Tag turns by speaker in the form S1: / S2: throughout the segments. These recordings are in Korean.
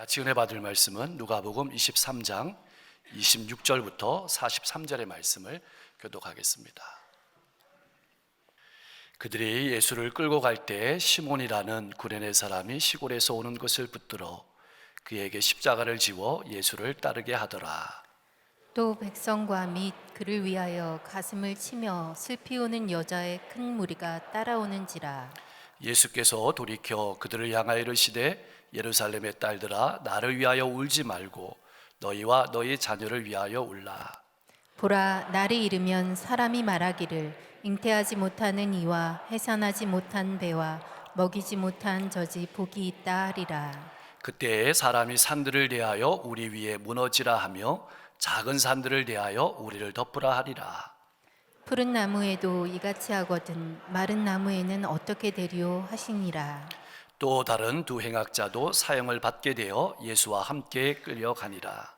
S1: 같이 은혜 받을 말씀은 누가복음 23장 26절부터 43절의 말씀을 교독하겠습니다. 그들이 예수를 끌고 갈 때 시몬이라는 구레네 사람이 시골에서 오는 것을 붙들어 그에게 십자가를 지워 예수를 따르게 하더라.
S2: 또 백성과 및 그를 위하여 가슴을 치며 슬피 우는 여자의 큰 무리가 따라오는지라.
S1: 예수께서 돌이켜 그들을 향하여 이르시되 예루살렘의 딸들아, 나를 위하여 울지 말고 너희와 너희 자녀를 위하여 울라.
S2: 보라, 날이 이르면 사람이 말하기를 잉태하지 못하는 이와 해산하지 못한 배와 먹이지 못한 젖이 복이 있다 하리라.
S1: 그때에 사람이 산들을 대하여 우리 위에 무너지라 하며 작은 산들을 대하여 우리를 덮으라 하리라.
S2: 푸른 나무에도 이같이 하거든 마른 나무에는 어떻게 되리오 하시니라.
S1: 또 다른 두 행악자도 사형을 받게 되어 예수와 함께 끌려가니라.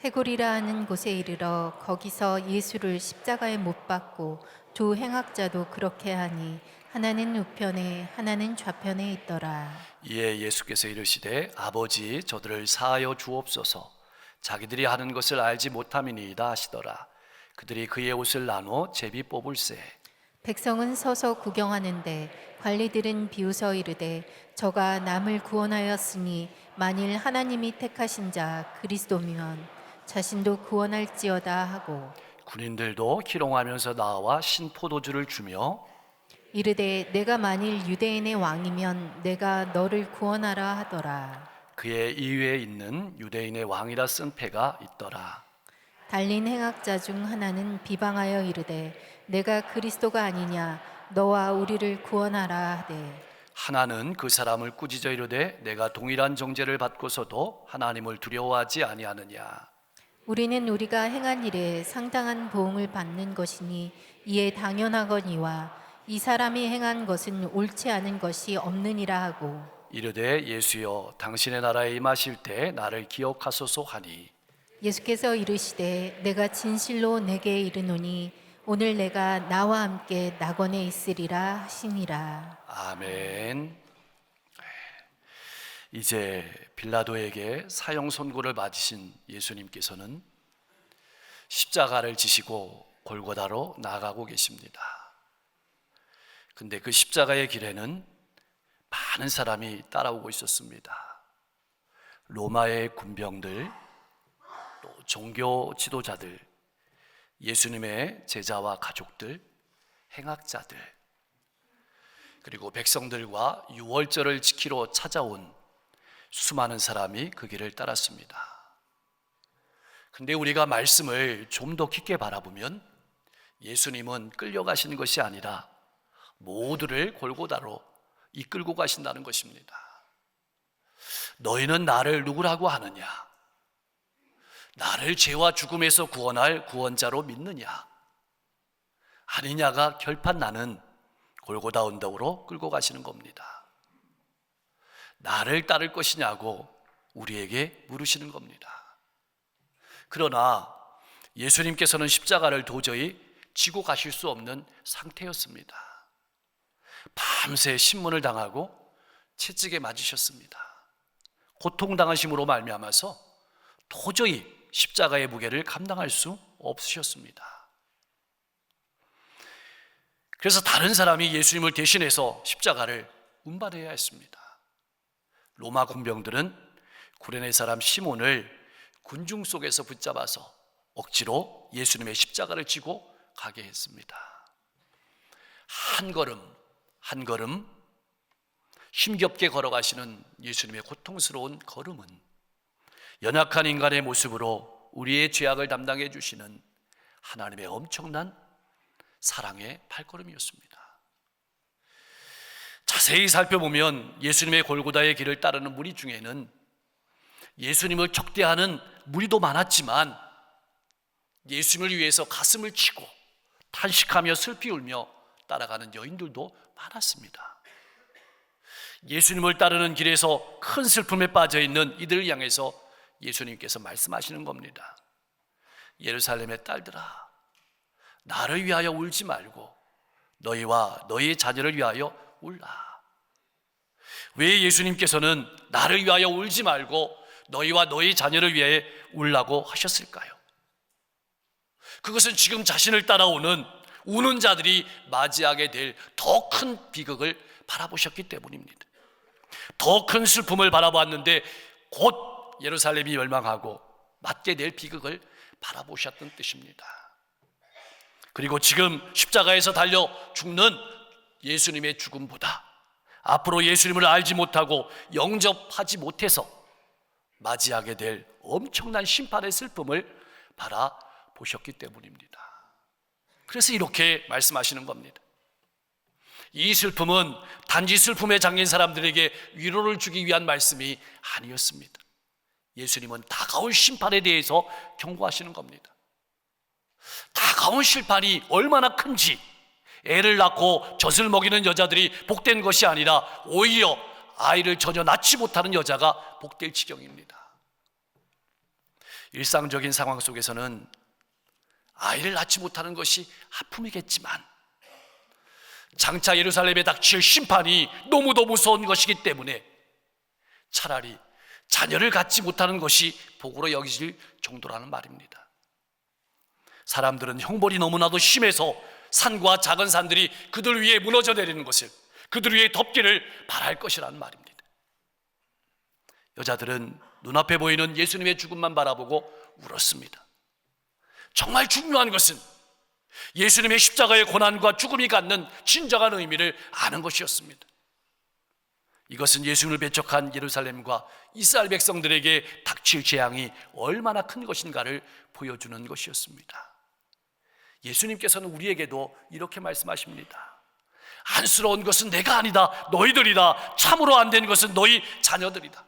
S2: 해골이라 하는 곳에 이르러 거기서 예수를 십자가에 못 박고 두 행악자도 그렇게 하니 하나는 우편에 하나는 좌편에 있더라.
S1: 이에 예수께서 이르시되 아버지, 저들을 사하여 주옵소서. 자기들이 하는 것을 알지 못함이니이다 하시더라. 그들이 그의 옷을 나눠 제비 뽑을세.
S2: 백성은 서서 구경하는데 관리들은 비웃어 이르되 저가 남을 구원하였으니 만일 하나님이 택하신 자 그리스도면 자신도 구원할지어다 하고,
S1: 군인들도 희롱하면서 나와 신포도주를 주며
S2: 이르되 내가 만일 유대인의 왕이면 내가 너를 구원하라 하더라.
S1: 그의 이외에 있는 유대인의 왕이라 쓴 패가 있더라.
S2: 달린 행악자 중 하나는 비방하여 이르되 내가 그리스도가 아니냐 너와 우리를 구원하라 하되,
S1: 하나는 그 사람을 꾸짖어 이르되 내가 동일한 정죄를 받고서도 하나님을 두려워하지 아니하느냐.
S2: 우리는 우리가 행한 일에 상당한 보응을 받는 것이니 이에 당연하거니와 이 사람이 행한 것은 옳지 않은 것이 없느니라 하고,
S1: 이르되 예수여, 당신의 나라에 임하실 때 나를 기억하소서 하니
S2: 예수께서 이르시되 내가 진실로 내게 이르노니 오늘 내가 나와 함께 낙원에 있으리라 하시니라.
S1: 아멘. 이제 빌라도에게 사형 선고를 받으신 예수님께서는 십자가를 지시고 골고다로 나아가고 계십니다. 근데 그 십자가의 길에는 많은 사람이 따라오고 있었습니다. 로마의 군병들, 또 종교 지도자들, 예수님의 제자와 가족들, 행악자들, 그리고 백성들과 유월절을 지키러 찾아온 수많은 사람이 그 길을 따랐습니다. 근데 우리가 말씀을 좀 더 깊게 바라보면 예수님은 끌려가시는 것이 아니라 모두를 골고다로 이끌고 가신다는 것입니다. 너희는 나를 누구라고 하느냐? 나를 죄와 죽음에서 구원할 구원자로 믿느냐? 아니냐가 결판 나는 골고다 언덕으로 끌고 가시는 겁니다. 나를 따를 것이냐고 우리에게 물으시는 겁니다. 그러나 예수님께서는 십자가를 도저히 지고 가실 수 없는 상태였습니다. 밤새 신문을 당하고 채찍에 맞으셨습니다. 고통당하심으로 말미암아서 도저히 십자가의 무게를 감당할 수 없으셨습니다. 그래서 다른 사람이 예수님을 대신해서 십자가를 운반해야 했습니다. 로마 군병들은 구레네 사람 시몬을 군중 속에서 붙잡아서 억지로 예수님의 십자가를 지고 가게 했습니다. 한 걸음 한 걸음 힘겹게 걸어가시는 예수님의 고통스러운 걸음은 연약한 인간의 모습으로 우리의 죄악을 담당해 주시는 하나님의 엄청난 사랑의 발걸음이었습니다. 자세히 살펴보면 예수님의 골고다의 길을 따르는 무리 중에는 예수님을 적대하는 무리도 많았지만 예수님을 위해서 가슴을 치고 탄식하며 슬피 울며 따라가는 여인들도 많았습니다. 예수님을 따르는 길에서 큰 슬픔에 빠져 있는 이들을 향해서 예수님께서 말씀하시는 겁니다. 예루살렘의 딸들아, 나를 위하여 울지 말고 너희와 너희의 자녀를 위하여 울라. 왜 예수님께서는 나를 위하여 울지 말고 너희와 너희 자녀를 위해 울라고 하셨을까요? 그것은 지금 자신을 따라오는 우는 자들이 맞이하게 될 더 큰 비극을 바라보셨기 때문입니다. 더 큰 슬픔을 바라보았는데 곧 예루살렘이 멸망하고 맞게 될 비극을 바라보셨던 뜻입니다. 그리고 지금 십자가에서 달려 죽는 예수님의 죽음보다 앞으로 예수님을 알지 못하고 영접하지 못해서 맞이하게 될 엄청난 심판의 슬픔을 바라보셨기 때문입니다. 그래서 이렇게 말씀하시는 겁니다. 이 슬픔은 단지 슬픔에 잠긴 사람들에게 위로를 주기 위한 말씀이 아니었습니다. 예수님은 다가올 심판에 대해서 경고하시는 겁니다. 다가온 심판이 얼마나 큰지, 애를 낳고 젖을 먹이는 여자들이 복된 것이 아니라 오히려 아이를 전혀 낳지 못하는 여자가 복될 지경입니다. 일상적인 상황 속에서는 아이를 낳지 못하는 것이 아픔이겠지만 장차 예루살렘에 닥칠 심판이 너무도 무서운 것이기 때문에 차라리 자녀를 갖지 못하는 것이 복으로 여기질 정도라는 말입니다. 사람들은 형벌이 너무나도 심해서 산과 작은 산들이 그들 위에 무너져 내리는 것을, 그들 위에 덮기를 바랄 것이라는 말입니다. 여자들은 눈앞에 보이는 예수님의 죽음만 바라보고 울었습니다. 정말 중요한 것은 예수님의 십자가의 고난과 죽음이 갖는 진정한 의미를 아는 것이었습니다. 이것은 예수님을 배척한 예루살렘과 이스라엘 백성들에게 닥칠 재앙이 얼마나 큰 것인가를 보여주는 것이었습니다. 예수님께서는 우리에게도 이렇게 말씀하십니다. 안쓰러운 것은 내가 아니다, 너희들이다. 참으로 안 된 것은 너희 자녀들이다.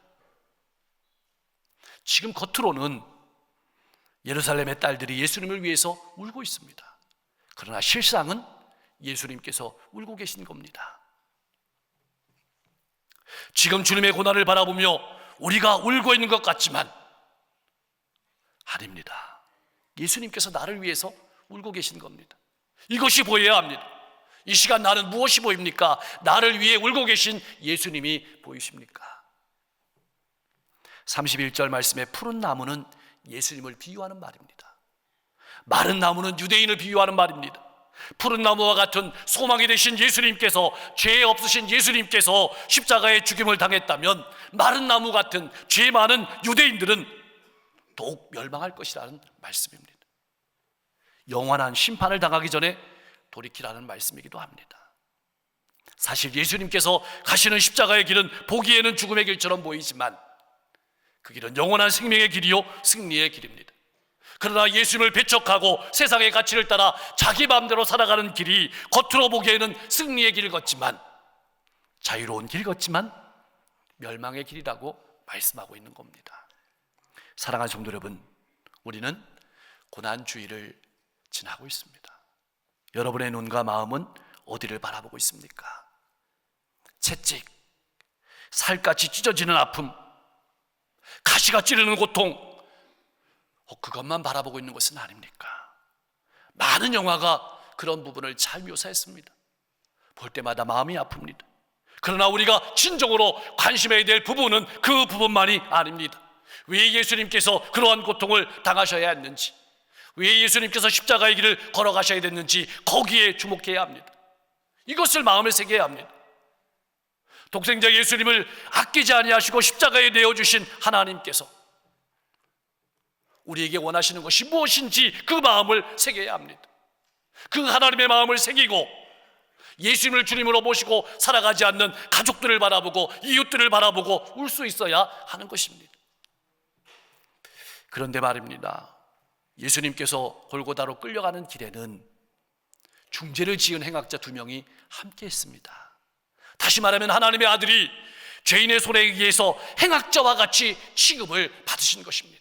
S1: 지금 겉으로는 예루살렘의 딸들이 예수님을 위해서 울고 있습니다. 그러나 실상은 예수님께서 울고 계신 겁니다. 지금 주님의 고난을 바라보며 우리가 울고 있는 것 같지만 아닙니다. 예수님께서 나를 위해서 울고 계신 겁니다. 이것이 보여야 합니다. 이 시간 나는 무엇이 보입니까? 나를 위해 울고 계신 예수님이 보이십니까? 31절 말씀에 푸른 나무는 예수님을 비유하는 말입니다. 마른 나무는 유대인을 비유하는 말입니다. 푸른 나무와 같은 소망이 되신 예수님께서, 죄 없으신 예수님께서 십자가의 죽임을 당했다면 마른 나무 같은 죄 많은 유대인들은 더욱 멸망할 것이라는 말씀입니다. 영원한 심판을 당하기 전에 돌이키라는 말씀이기도 합니다. 사실 예수님께서 가시는 십자가의 길은 보기에는 죽음의 길처럼 보이지만 그 길은 영원한 생명의 길이요 승리의 길입니다. 그러나 예수님을 배척하고 세상의 가치를 따라 자기 마음대로 살아가는 길이 겉으로 보기에는 승리의 길을 걷지만, 자유로운 길을 걷지만 멸망의 길이라고 말씀하고 있는 겁니다. 사랑하는 성도 여러분, 우리는 고난주의를 지나고 있습니다. 여러분의 눈과 마음은 어디를 바라보고 있습니까? 채찍, 살같이 찢어지는 아픔, 가시가 찌르는 고통, 그것만 바라보고 있는 것은 아닙니까? 많은 영화가 그런 부분을 잘 묘사했습니다. 볼 때마다 마음이 아픕니다. 그러나 우리가 진정으로 관심해야 될 부분은 그 부분만이 아닙니다. 왜 예수님께서 그러한 고통을 당하셔야 했는지, 왜 예수님께서 십자가의 길을 걸어가셔야 됐는지 거기에 주목해야 합니다. 이것을 마음에 새겨야 합니다. 독생자 예수님을 아끼지 아니하시고 십자가에 내어주신 하나님께서 우리에게 원하시는 것이 무엇인지 그 마음을 새겨야 합니다. 그 하나님의 마음을 새기고 예수님을 주님으로 모시고 살아가지 않는 가족들을 바라보고 이웃들을 바라보고 울 수 있어야 하는 것입니다. 그런데 말입니다, 예수님께서 골고다로 끌려가는 길에는 중죄를 지은 행악자 2명이 함께 했습니다. 다시 말하면 하나님의 아들이 죄인의 손에 의해서 행악자와 같이 취급을 받으신 것입니다.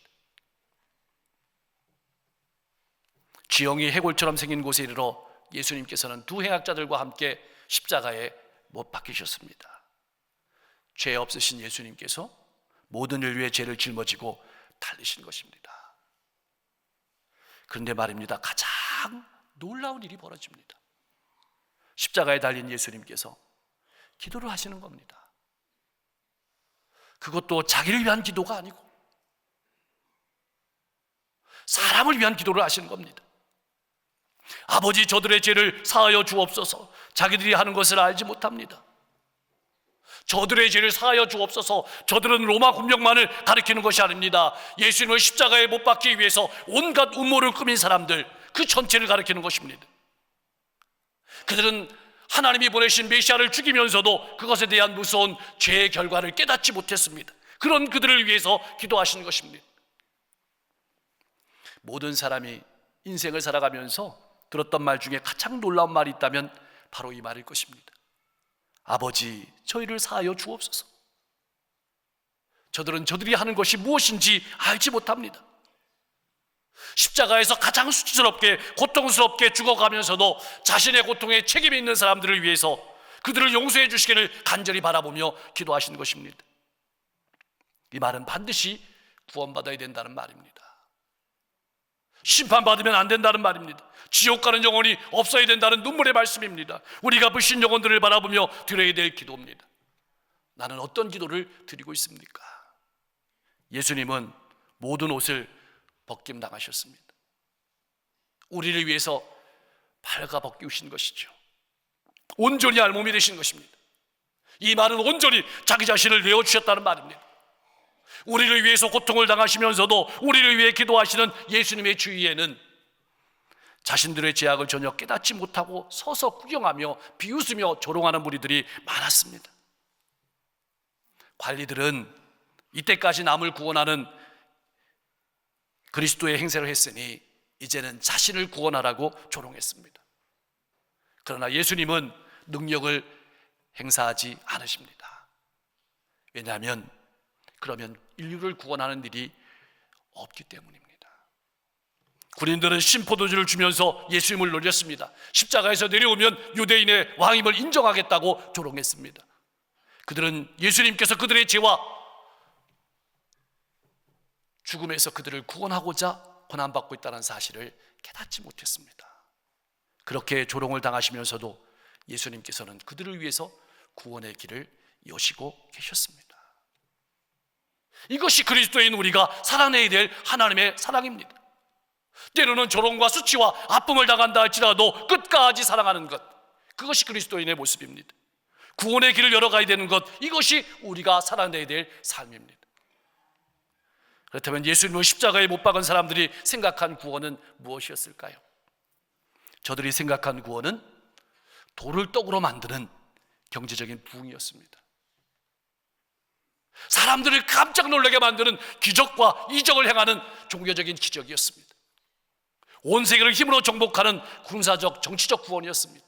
S1: 지형이 해골처럼 생긴 곳에 이르러 예수님께서는 2 행악자들과 함께 십자가에 못 박히셨습니다. 죄 없으신 예수님께서 모든 인류의 죄를 짊어지고 달리신 것입니다. 그런데 말입니다, 가장 놀라운 일이 벌어집니다. 십자가에 달린 예수님께서 기도를 하시는 겁니다. 그것도 자기를 위한 기도가 아니고 사람을 위한 기도를 하시는 겁니다. 아버지, 저들의 죄를 사하여 주옵소서. 자기들이 하는 것을 알지 못합니다. 저들의 죄를 사하여 주옵소서. 저들은 로마 군병만을 가리키는 것이 아닙니다. 예수님을 십자가에 못 박기 위해서 온갖 음모를 꾸민 사람들, 그 전체를 가리키는 것입니다. 그들은 하나님이 보내신 메시아를 죽이면서도 그것에 대한 무서운 죄의 결과를 깨닫지 못했습니다. 그런 그들을 위해서 기도하시는 것입니다. 모든 사람이 인생을 살아가면서 들었던 말 중에 가장 놀라운 말이 있다면 바로 이 말일 것입니다. 아버지, 저희를 사하여 주옵소서. 저들은 저들이 하는 것이 무엇인지 알지 못합니다. 십자가에서 가장 수치스럽게 고통스럽게 죽어가면서도 자신의 고통에 책임이 있는 사람들을 위해서 그들을 용서해 주시기를 간절히 바라보며 기도하신 것입니다. 이 말은 반드시 구원받아야 된다는 말입니다. 심판받으면 안 된다는 말입니다. 지옥 가는 영혼이 없어야 된다는 눈물의 말씀입니다. 우리가 불신 영혼들을 바라보며 드려야 될 기도입니다. 나는 어떤 기도를 드리고 있습니까? 예수님은 모든 옷을 벗김당하셨습니다. 우리를 위해서 발가 벗기우신 것이죠. 온전히 알몸이 되신 것입니다. 이 말은 온전히 자기 자신을 내어주셨다는 말입니다. 우리를 위해서 고통을 당하시면서도 우리를 위해 기도하시는 예수님의 주위에는 자신들의 죄악을 전혀 깨닫지 못하고 서서 구경하며 비웃으며 조롱하는 무리들이 많았습니다. 관리들은 이때까지 남을 구원하는 그리스도의 행세를 했으니 이제는 자신을 구원하라고 조롱했습니다. 그러나 예수님은 능력을 행사하지 않으십니다. 왜냐하면 그러면 인류를 구원하는 일이 없기 때문입니다. 군인들은 신포도주를 주면서 예수님을 놀렸습니다. 십자가에서 내려오면 유대인의 왕임을 인정하겠다고 조롱했습니다. 그들은 예수님께서 그들의 죄와 죽음에서 그들을 구원하고자 고난받고 있다는 사실을 깨닫지 못했습니다. 그렇게 조롱을 당하시면서도 예수님께서는 그들을 위해서 구원의 길을 여시고 계셨습니다. 이것이 그리스도인 우리가 살아내야 될 하나님의 사랑입니다. 때로는 조롱과 수치와 아픔을 당한다 할지라도 끝까지 사랑하는 것, 그것이 그리스도인의 모습입니다. 구원의 길을 열어가야 되는 것, 이것이 우리가 살아내야 될 삶입니다. 그렇다면 예수님을 십자가에 못 박은 사람들이 생각한 구원은 무엇이었을까요? 저들이 생각한 구원은 돌을 떡으로 만드는 경제적인 부흥이었습니다. 사람들을 깜짝 놀라게 만드는 기적과 이적을 행하는 종교적인 기적이었습니다. 온 세계를 힘으로 정복하는 군사적 정치적 구원이었습니다.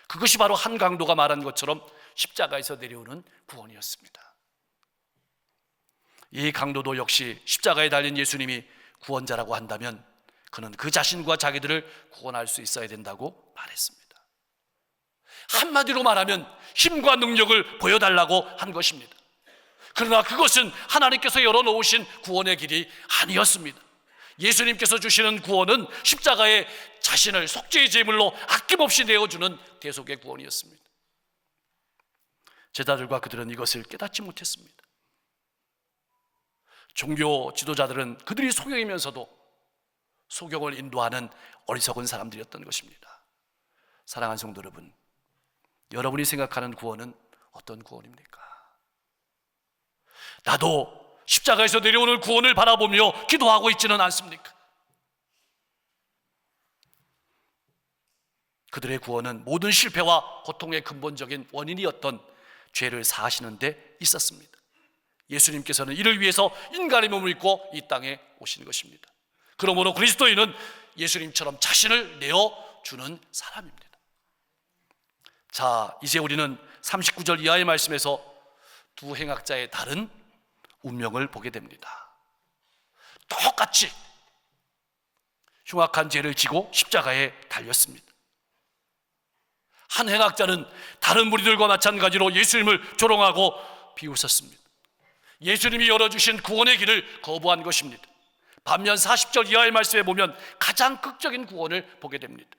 S1: 그것이 바로 한강도가 말한 것처럼 십자가에서 내려오는 구원이었습니다. 이 강도도 역시 십자가에 달린 예수님이 구원자라고 한다면 그는 그 자신과 자기들을 구원할 수 있어야 된다고 말했습니다. 한마디로 말하면 힘과 능력을 보여달라고 한 것입니다. 그러나 그것은 하나님께서 열어놓으신 구원의 길이 아니었습니다. 예수님께서 주시는 구원은 십자가에 자신을 속죄의 제물로 아낌없이 내어주는 대속의 구원이었습니다. 제자들과 그들은 이것을 깨닫지 못했습니다. 종교 지도자들은 그들이 소경이면서도 소경을 인도하는 어리석은 사람들이었던 것입니다. 사랑하는 성도 여러분, 여러분이 생각하는 구원은 어떤 구원입니까? 나도 십자가에서 내려오는 구원을 바라보며 기도하고 있지는 않습니까? 그들의 구원은 모든 실패와 고통의 근본적인 원인이었던 죄를 사하시는 데 있었습니다. 예수님께서는 이를 위해서 인간의 몸을 입고 이 땅에 오신 것입니다. 그러므로 그리스도인은 예수님처럼 자신을 내어주는 사람입니다. 자, 이제 우리는 39절 이하의 말씀에서 두 행악자의 다른 운명을 보게 됩니다. 똑같이 흉악한 죄를 지고 십자가에 달렸습니다. 한 행악자는 다른 무리들과 마찬가지로 예수님을 조롱하고 비웃었습니다. 예수님이 열어주신 구원의 길을 거부한 것입니다. 반면 40절 이하의 말씀에 보면 가장 극적인 구원을 보게 됩니다.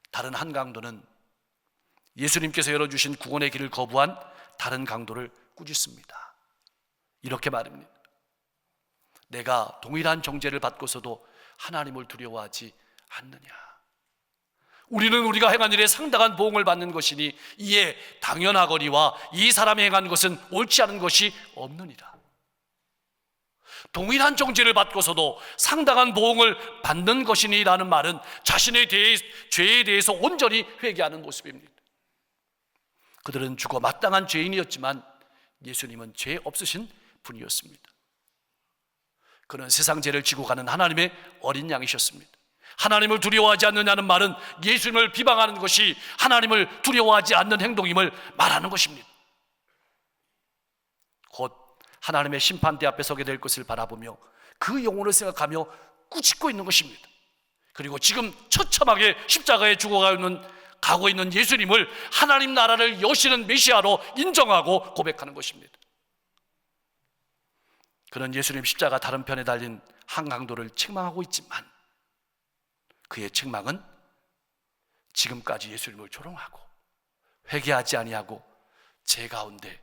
S1: 다른 한 강도는 예수님께서 열어주신 구원의 길을 거부한 다른 강도를 꾸짖습니다. 이렇게 말합니다. 내가 동일한 정죄를 받고서도 하나님을 두려워하지 않느냐? 우리는 우리가 행한 일에 상당한 보응을 받는 것이니 이에 당연하거니와 이 사람이 행한 것은 옳지 않은 것이 없느니라. 동일한 정죄를 받고서도 상당한 보응을 받는 것이니 라는 말은 자신의 죄에 대해서 온전히 회개하는 모습입니다. 그들은 죽어 마땅한 죄인이었지만 예수님은 죄 없으신 분이었습니다. 그는 세상 죄를 지고 가는 하나님의 어린 양이셨습니다. 하나님을 두려워하지 않느냐는 말은 예수님을 비방하는 것이 하나님을 두려워하지 않는 행동임을 말하는 것입니다. 곧 하나님의 심판대 앞에 서게 될 것을 바라보며 그 영혼을 생각하며 꾸짖고 있는 것입니다. 그리고 지금 처참하게 십자가에 가고 있는 예수님을 하나님 나라를 여시는 메시아로 인정하고 고백하는 것입니다. 그는 예수님 십자가 다른 편에 달린 한강도를 책망하고 있지만 그의 책망은 지금까지 예수님을 조롱하고 회개하지 아니하고 죄 가운데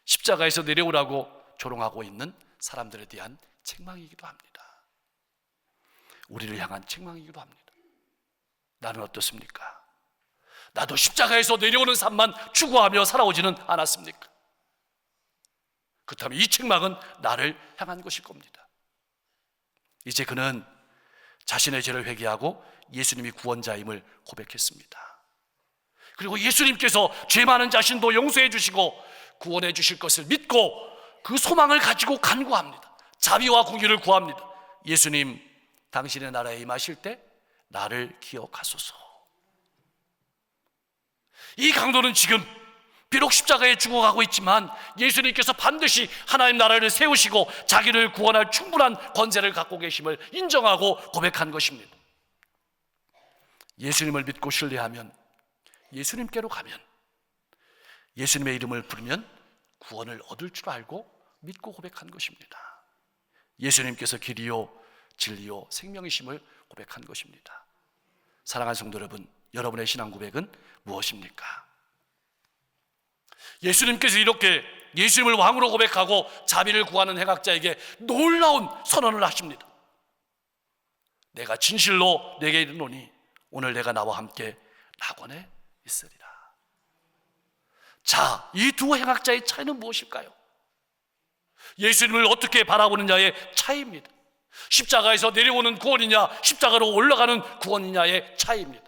S1: 십자가에서 내려오라고 조롱하고 있는 사람들에 대한 책망이기도 합니다. 우리를 향한 책망이기도 합니다. 나는 어떻습니까? 나도 십자가에서 내려오는 삶만 추구하며 살아오지는 않았습니까? 그렇다면 이 책망은 나를 향한 것일 겁니다. 이제 그는 자신의 죄를 회개하고 예수님이 구원자임을 고백했습니다. 그리고 예수님께서 죄 많은 자신도 용서해 주시고 구원해 주실 것을 믿고 그 소망을 가지고 간구합니다. 자비와 공의를 구합니다. 예수님, 당신의 나라에 임하실 때 나를 기억하소서. 이 강도는 지금 비록 십자가에 죽어가고 있지만 예수님께서 반드시 하나님 나라를 세우시고 자기를 구원할 충분한 권세를 갖고 계심을 인정하고 고백한 것입니다. 예수님을 믿고 신뢰하면, 예수님께로 가면, 예수님의 이름을 부르면 구원을 얻을 줄 알고 믿고 고백한 것입니다. 예수님께서 길이요 진리요 생명이심을 고백한 것입니다. 사랑하는 성도 여러분, 여러분의 신앙 고백은 무엇입니까? 예수님께서 이렇게 예수님을 왕으로 고백하고 자비를 구하는 행악자에게 놀라운 선언을 하십니다. 내가 진실로 내게 이르노니 오늘 내가 나와 함께 낙원에 있으리라. 자, 이 두 행악자의 차이는 무엇일까요? 예수님을 어떻게 바라보느냐의 차이입니다. 십자가에서 내려오는 구원이냐, 십자가로 올라가는 구원이냐의 차이입니다.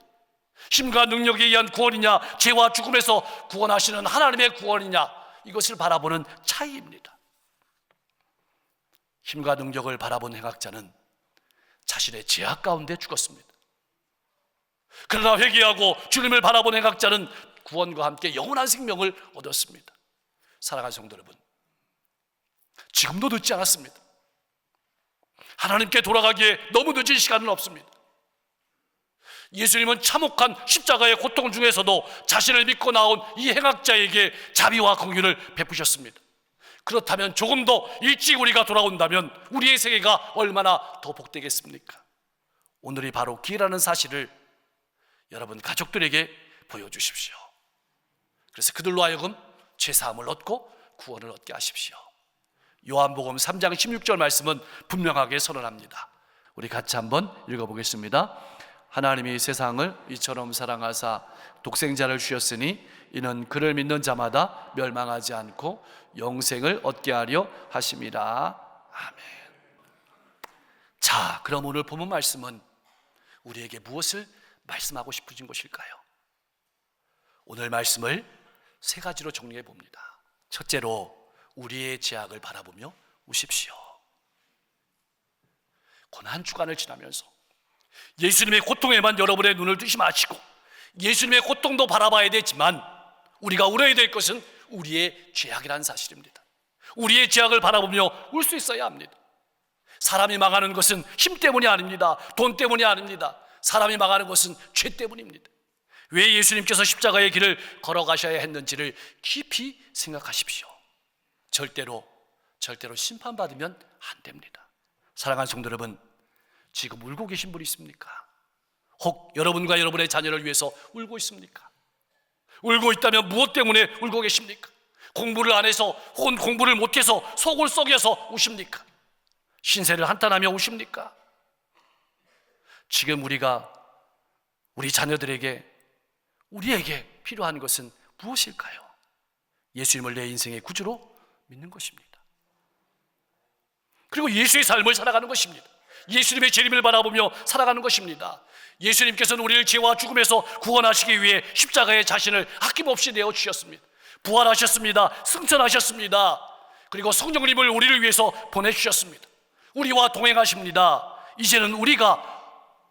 S1: 힘과 능력에 의한 구원이냐, 죄와 죽음에서 구원하시는 하나님의 구원이냐, 이것을 바라보는 차이입니다. 힘과 능력을 바라본 행악자는 자신의 죄악 가운데 죽었습니다. 그러나 회개하고 주님을 바라본 행악자는 구원과 함께 영원한 생명을 얻었습니다. 사랑하는 성도 여러분, 지금도 늦지 않았습니다. 하나님께 돌아가기에 너무 늦은 시간은 없습니다. 예수님은 참혹한 십자가의 고통 중에서도 자신을 믿고 나온 이 행악자에게 자비와 공의를 베푸셨습니다. 그렇다면 조금 더 일찍 우리가 돌아온다면 우리의 세계가 얼마나 더 복되겠습니까? 오늘이 바로 기회라는 사실을 여러분 가족들에게 보여주십시오. 그래서 그들로 하여금 죄사함을 얻고 구원을 얻게 하십시오. 요한복음 3장 16절 말씀은 분명하게 선언합니다. 우리 같이 한번 읽어보겠습니다. 하나님이 세상을 이처럼 사랑하사 독생자를 주셨으니 이는 그를 믿는 자마다 멸망하지 않고 영생을 얻게 하려 하심이라. 아멘. 자, 그럼 오늘 본문 말씀은 우리에게 무엇을 말씀하고 싶으신 것일까요? 오늘 말씀을 세 가지로 정리해 봅니다. 첫째로, 우리의 죄악을 바라보며 우십시오. 고난 주간을 지나면서 예수님의 고통에만 여러분의 눈을 뜨지 마시고 예수님의 고통도 바라봐야 되지만 우리가 울어야 될 것은 우리의 죄악이라는 사실입니다. 우리의 죄악을 바라보며 울 수 있어야 합니다. 사람이 망하는 것은 힘 때문이 아닙니다. 돈 때문이 아닙니다. 사람이 망하는 것은 죄 때문입니다. 왜 예수님께서 십자가의 길을 걸어가셔야 했는지를 깊이 생각하십시오. 절대로 심판받으면 안 됩니다. 사랑하는 성도 여러분, 지금 울고 계신 분이 있습니까? 혹 여러분과 여러분의 자녀를 위해서 울고 있습니까? 울고 있다면 무엇 때문에 울고 계십니까? 공부를 안 해서 혹은 공부를 못해서 속을 썩여서 우십니까? 신세를 한탄하며 오십니까? 지금 우리가 우리 자녀들에게, 우리에게 필요한 것은 무엇일까요? 예수님을 내 인생의 구주로 믿는 것입니다. 그리고 예수의 삶을 살아가는 것입니다. 예수님의 재림을 바라보며 살아가는 것입니다. 예수님께서는 우리를 죄와 죽음에서 구원하시기 위해 십자가에 자신을 아낌없이 내어주셨습니다. 부활하셨습니다. 승천하셨습니다. 그리고 성령님을 우리를 위해서 보내주셨습니다. 우리와 동행하십니다. 이제는 우리가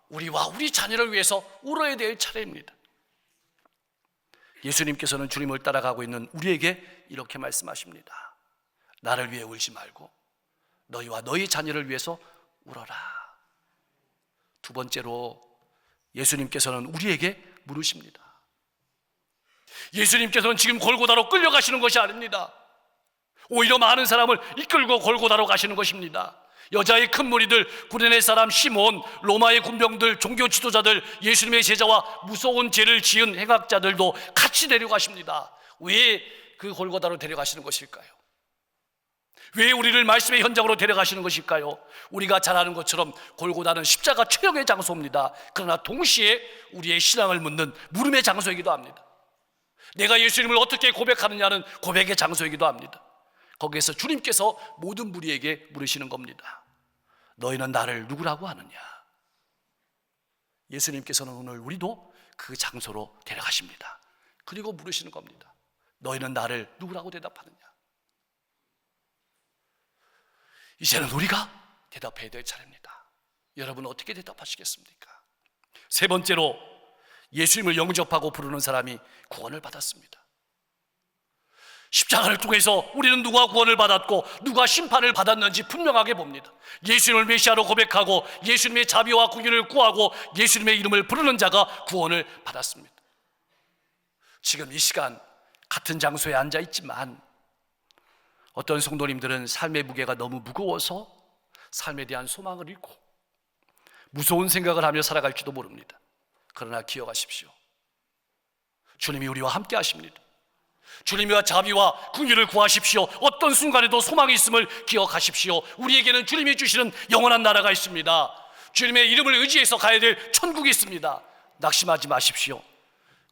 S1: 우리와 우리 자녀를 위해서 울어야 될 차례입니다. 예수님께서는 주님을 따라가고 있는 우리에게 이렇게 말씀하십니다. 나를 위해 울지 말고 너희와 너희 자녀를 위해서 울어라. 두 번째로 예수님께서는 우리에게 물으십니다. 예수님께서는 지금 골고다로 끌려가시는 것이 아닙니다. 오히려 많은 사람을 이끌고 골고다로 가시는 것입니다. 여자의 큰 무리들, 구레네 사람 시몬, 로마의 군병들, 종교 지도자들, 예수님의 제자와 무서운 죄를 지은 행악자들도 같이 데려가십니다. 왜 그 골고다로 데려가시는 것일까요? 왜 우리를 말씀의 현장으로 데려가시는 것일까요? 우리가 잘 아는 것처럼 골고다는 십자가 처형의 장소입니다. 그러나 동시에 우리의 신앙을 묻는 물음의 장소이기도 합니다. 내가 예수님을 어떻게 고백하느냐는 고백의 장소이기도 합니다. 거기에서 주님께서 모든 무리에게 물으시는 겁니다. 너희는 나를 누구라고 하느냐? 예수님께서는 오늘 우리도 그 장소로 데려가십니다. 그리고 물으시는 겁니다. 너희는 나를 누구라고 대답하느냐? 이제는 우리가 대답해야 될 차례입니다. 여러분 어떻게 대답하시겠습니까? 세 번째로 예수님을 영접하고 부르는 사람이 구원을 받았습니다. 십자가를 통해서 우리는 누가 구원을 받았고 누가 심판을 받았는지 분명하게 봅니다. 예수님을 메시아로 고백하고 예수님의 자비와 긍휼을 구하고 예수님의 이름을 부르는 자가 구원을 받았습니다. 지금 이 시간 같은 장소에 앉아 있지만 어떤 성도님들은 삶의 무게가 너무 무거워서 삶에 대한 소망을 잃고 무서운 생각을 하며 살아갈지도 모릅니다. 그러나 기억하십시오. 주님이 우리와 함께 하십니다. 주님과 자비와 긍휼을 구하십시오. 어떤 순간에도 소망이 있음을 기억하십시오. 우리에게는 주님이 주시는 영원한 나라가 있습니다. 주님의 이름을 의지해서 가야 될 천국이 있습니다. 낙심하지 마십시오.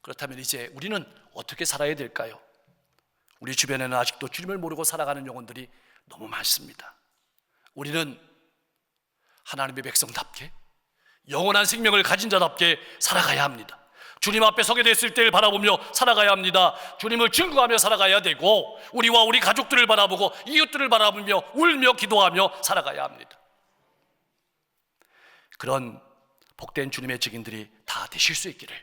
S1: 그렇다면 이제 우리는 어떻게 살아야 될까요? 우리 주변에는 아직도 주님을 모르고 살아가는 영혼들이 너무 많습니다. 우리는 하나님의 백성답게 영원한 생명을 가진 자답게 살아가야 합니다. 주님 앞에 서게 됐을 때를 바라보며 살아가야 합니다. 주님을 증거하며 살아가야 되고 우리와 우리 가족들을 바라보고 이웃들을 바라보며 울며 기도하며 살아가야 합니다. 그런 복된 주님의 증인들이 다 되실 수 있기를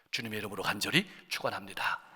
S1: 주님의 이름으로 간절히 축원합니다.